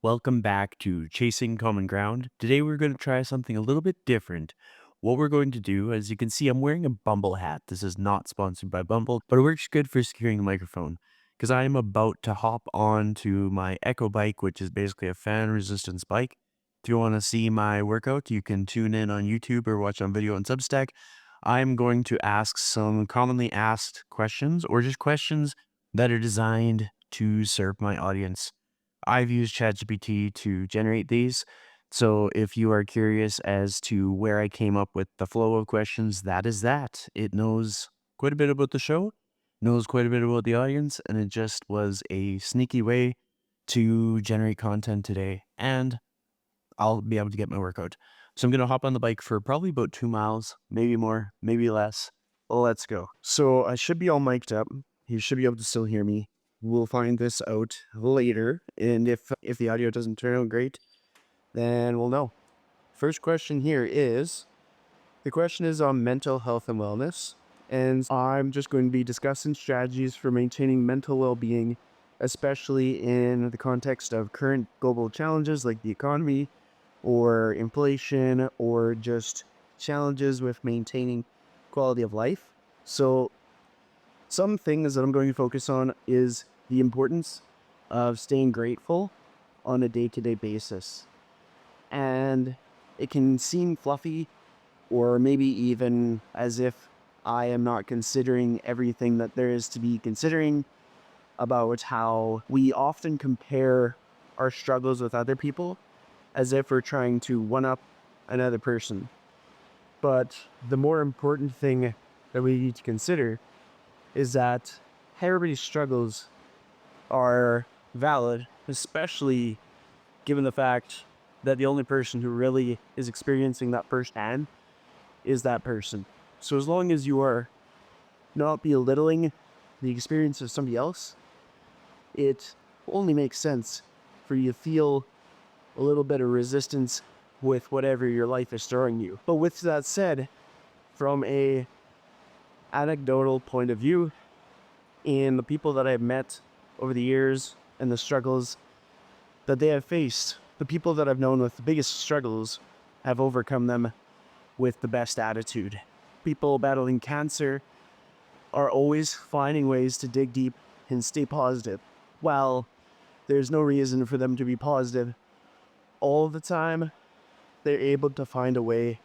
Welcome back to Chasing Common Ground. Today we're going to try something a little bit different. What we're going to do, as you can see, I'm wearing a Bumble hat. This is not sponsored by Bumble, but it works good for securing the microphone because I am about to hop on to my Echo bike, which is basically a fan resistance bike. If you want to see my workout, you can tune in on YouTube or watch on video on Substack. I'm going to ask some commonly asked questions or just questions that are designed to serve my audience. I've used ChatGPT to generate these. So if you are curious as to where I came up with the flow of questions, that is that. It knows quite a bit about the show, knows quite a bit about the audience, and it just was a sneaky way to generate content today. And I'll be able to get my workout. So I'm going to hop on the bike for probably about 2 miles, maybe more, maybe less. Let's go. So I should be all mic'd up. You should be able to still hear me. We'll find this out later. And if the audio doesn't turn out great, then we'll know. First question here is, the question is on mental health and wellness. And I'm just going to be discussing strategies for maintaining mental well-being, especially in the context of current global challenges like the economy or inflation or just challenges with maintaining quality of life. So some things that I'm going to focus on is the importance of staying grateful on a day-to-day basis. And it can seem fluffy or maybe even as if I am not considering everything that there is to be considering about how we often compare our struggles with other people as if we're trying to one-up another person. But the more important thing that we need to consider is that everybody's struggles are valid, especially given the fact that the only person who really is experiencing that firsthand is that person. So as long as you are not belittling the experience of somebody else, it only makes sense for you to feel a little bit of resistance with whatever your life is throwing you. But with that said, from a anecdotal point of view, in the people that I've met over the years and the struggles that they have faced, the people that I've known with the biggest struggles have overcome them with the best attitude. People battling cancer are always finding ways to dig deep and stay positive. While there's no reason for them to be positive all the time, they're able to find a way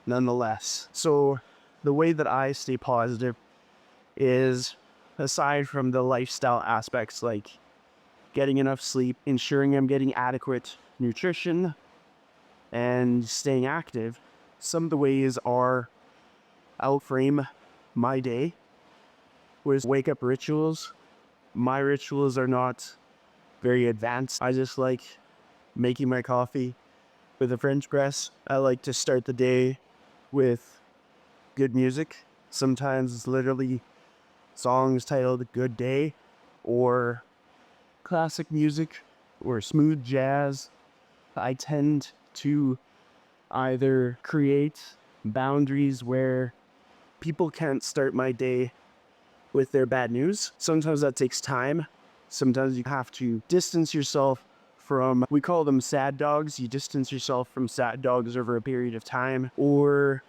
nonetheless. So the way that I stay positive is, aside from the lifestyle aspects like getting enough sleep, ensuring I'm getting adequate nutrition, and staying active, some of the ways are I'll frame my day with wake up rituals. My rituals are not very advanced. I just like making my coffee with a French press. I like to start the day with good music. Sometimes it's literally songs titled Good Day or classic music or smooth jazz. I tend to either create boundaries where people can't start my day with their bad news. Sometimes that takes time. Sometimes you have to distance yourself from, we call them sad dogs. You distance yourself from sad dogs over a period of time, or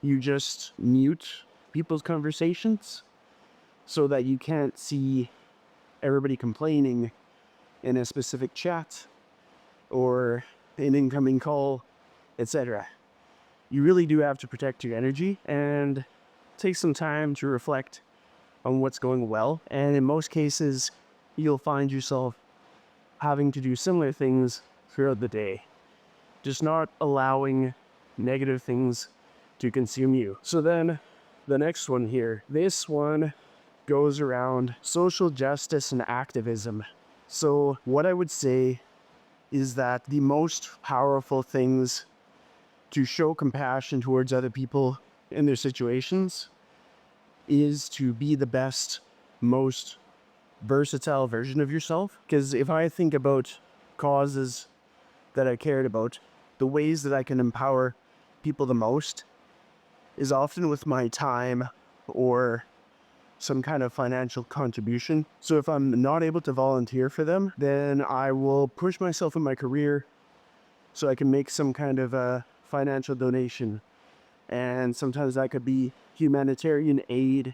you just mute people's conversations so that you can't see everybody complaining in a specific chat or an incoming call, etc. You really do have to protect your energy and take some time to reflect on what's going well. And in most cases, you'll find yourself having to do similar things throughout the day, just not allowing negative things to consume you. So then the next one here, this one goes around social justice and activism. So what I would say is that the most powerful things to show compassion towards other people in their situations is to be the best, most versatile version of yourself. Because if I think about causes that I cared about, the ways that I can empower people the most is often with my time or some kind of financial contribution. So if I'm not able to volunteer for them, then I will push myself in my career so I can make some kind of a financial donation. And sometimes that could be humanitarian aid,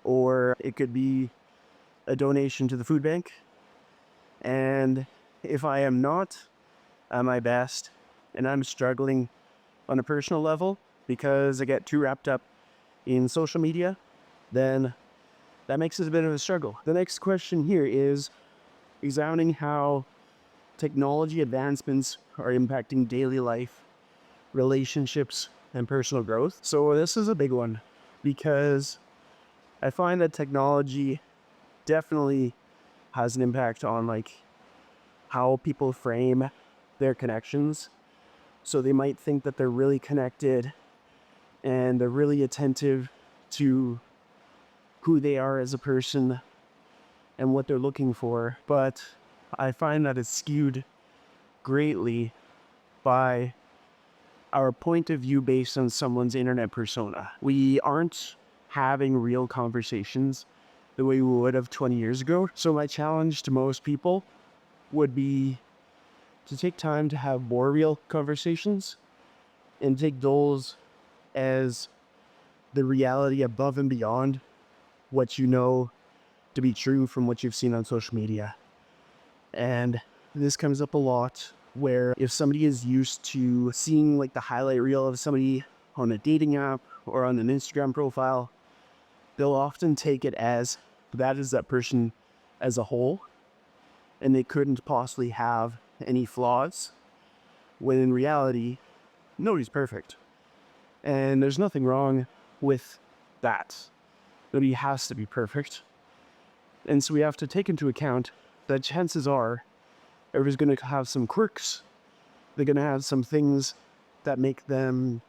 or it could be a donation to the food bank. And if I am not at my best and I'm struggling on a personal level because I get too wrapped up in social media, then that makes it a bit of a struggle. The next question here is examining how technology advancements are impacting daily life, relationships, and personal growth. So this is a big one because I find that technology definitely has an impact on how people frame their connections. So they might think that they're really connected and they're really attentive to who they are as a person and what they're looking for. But I find that it's skewed greatly by our point of view based on someone's internet persona. We aren't having real conversations the way we would have 20 years ago. So my challenge to most people would be to take time to have more real conversations and take those as the reality above and beyond what you know to be true from what you've seen on social media. And this comes up a lot where if somebody is used to seeing the highlight reel of somebody on a dating app or on an Instagram profile, they'll often take it as that is that person as a whole, and they couldn't possibly have any flaws, when in reality, nobody's perfect. And there's nothing wrong with that. Nobody has to be perfect. And so we have to take into account that chances are everybody's going to have some quirks. They're going to have some things that make them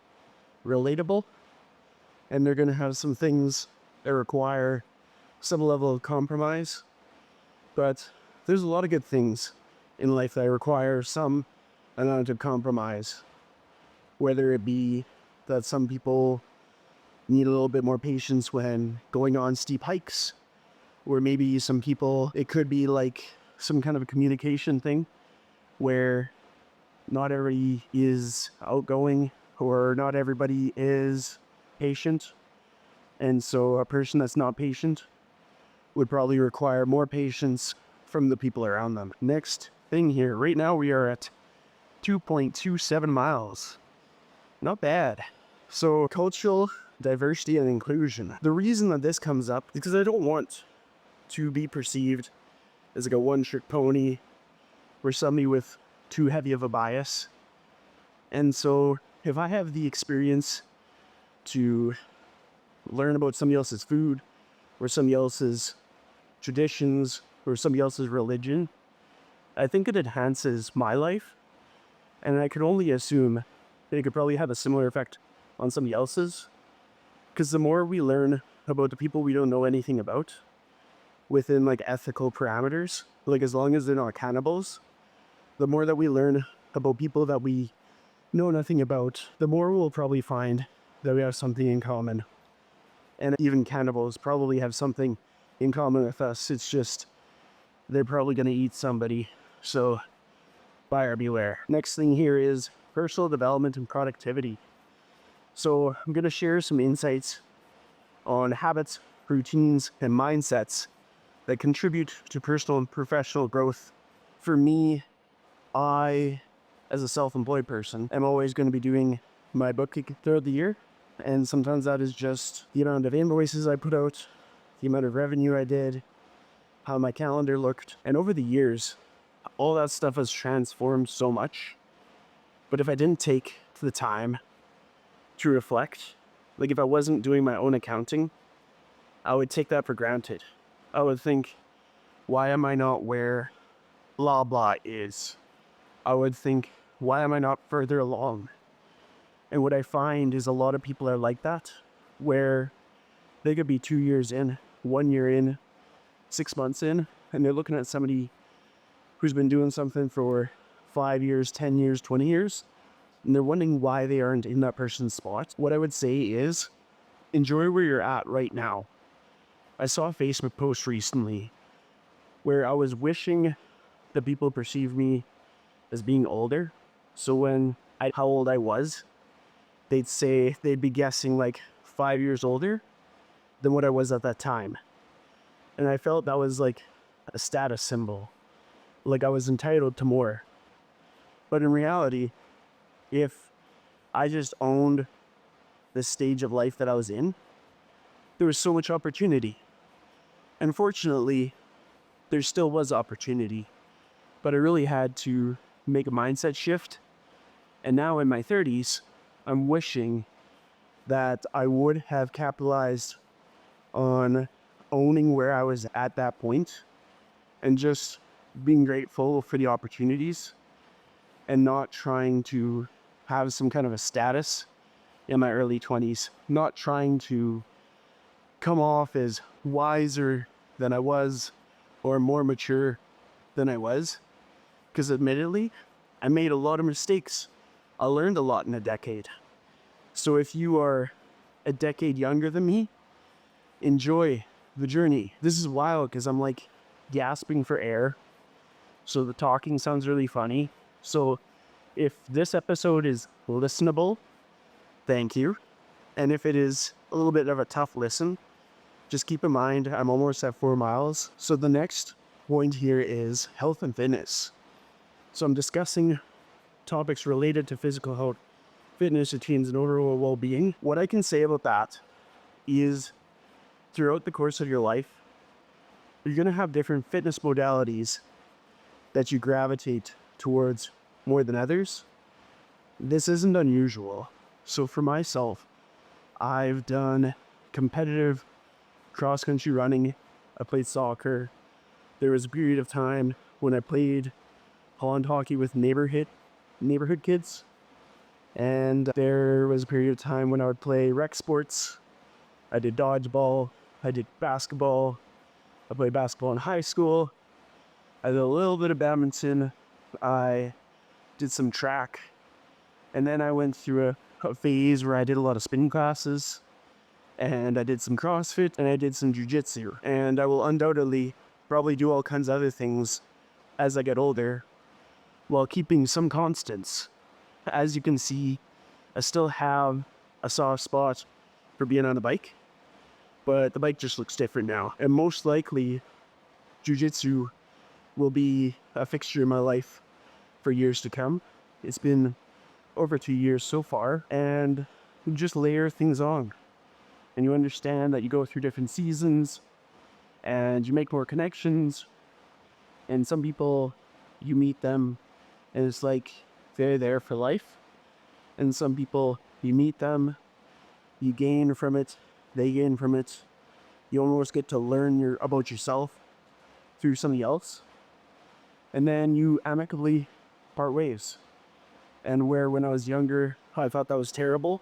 relatable. And they're going to have some things that require some level of compromise. But there's a lot of good things in life that require some amount of compromise. Whether it be that some people need a little bit more patience when going on steep hikes, or maybe some people, it could be some kind of a communication thing where not everybody is outgoing or not everybody is patient. And so a person that's not patient would probably require more patience from the people around them. Next thing here, right now we are at 2.27 miles. Not bad. So cultural diversity and inclusion. The reason that this comes up is because I don't want to be perceived as a one-trick pony or somebody with too heavy of a bias. And so if I have the experience to learn about somebody else's food or somebody else's traditions or somebody else's religion, I think it enhances my life. And I can only assume that it could probably have a similar effect on somebody else's. Because the more we learn about the people we don't know anything about within ethical parameters, as long as they're not cannibals, the more that we learn about people that we know nothing about, the more we'll probably find that we have something in common. And even cannibals probably have something in common with us. It's just they're probably going to eat somebody. So buyer beware. Next thing here is personal development and productivity. So I'm going to share some insights on habits, routines, and mindsets that contribute to personal and professional growth. For me, I, as a self-employed person, am always going to be doing my bookkeeping throughout the year. And sometimes that is just the amount of invoices I put out, the amount of revenue I did, how my calendar looked. And over the years, all that stuff has transformed so much. But if I didn't take the time to reflect, if I wasn't doing my own accounting, I would take that for granted. I would think, why am I not where blah blah is? I would think, why am I not further along? And what I find is a lot of people are like that, where they could be 2 years in, 1 year in, 6 months in, and they're looking at somebody who's been doing something for 5 years, 10 years, 20 years, and they're wondering why they aren't in that person's spot. What I would say is, enjoy where you're at right now. I saw a Facebook post recently where I was wishing that people perceive me as being older. So when how old I was, they'd be guessing like 5 years older than what I was at that time. And I felt that was like a status symbol, like I was entitled to more. But in reality, if I just owned the stage of life that I was in, there was so much opportunity. Unfortunately, there still was opportunity, but I really had to make a mindset shift. And now in my 30s, I'm wishing that I would have capitalized on owning where I was at that point and just being grateful for the opportunities and not trying to have some kind of a status in my early 20s, not trying to come off as wiser than I was or more mature than I was. Because admittedly, I made a lot of mistakes. I learned a lot in a decade. So if you are a decade younger than me, enjoy the journey. This is wild because I'm like gasping for air. So the talking sounds really funny. So if this episode is listenable, thank you. And if it is a little bit of a tough listen, just keep in mind I'm almost at 4 miles. So the next point here is health and fitness. So I'm discussing topics related to physical health, fitness routines, and overall well-being. What I can say about that is throughout the course of your life, you're going to have different fitness modalities that you gravitate towards more than others. This isn't unusual. So for myself, I've done competitive cross-country running. I played soccer. There was a period of time when I played pond hockey with neighborhood kids. And there was a period of time when I would play rec sports. I did dodgeball. I did basketball. I played basketball in high school. I did a little bit of badminton. I did some track. And then I went through a phase where I did a lot of spin classes. And I did some CrossFit and I did some jiu-jitsu. And I will undoubtedly probably do all kinds of other things as I get older while keeping some constants. As you can see, I still have a soft spot for being on the bike, but the bike just looks different now. And most likely, jiu-jitsu will be a fixture in my life for years to come. It's been over 2 years so far, and you just layer things on. And you understand that you go through different seasons, and you make more connections, and some people, you meet them, and it's like they're there for life. And some people, you meet them, you gain from it, they gain from it. You almost get to learn about yourself through somebody else. And then you amicably part ways. And where when I was younger, I thought that was terrible.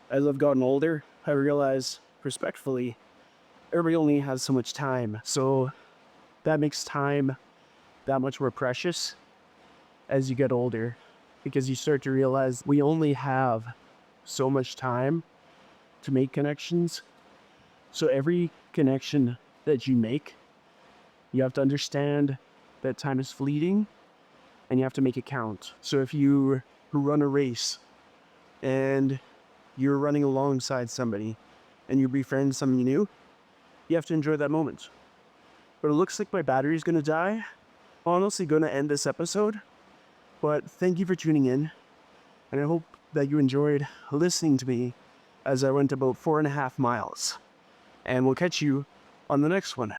As I've gotten older, I realized respectfully, everybody only has so much time. So that makes time that much more precious as you get older, because you start to realize we only have so much time to make connections. So every connection that you make, you have to understand that time is fleeting and you have to make it count. So if you run a race and you're running alongside somebody and you befriend somebody new, you have to enjoy that moment. But it looks like my battery's gonna die. Honestly, gonna end this episode. But thank you for tuning in, and I hope that you enjoyed listening to me as I went about 4.5 miles. And we'll catch you on the next one.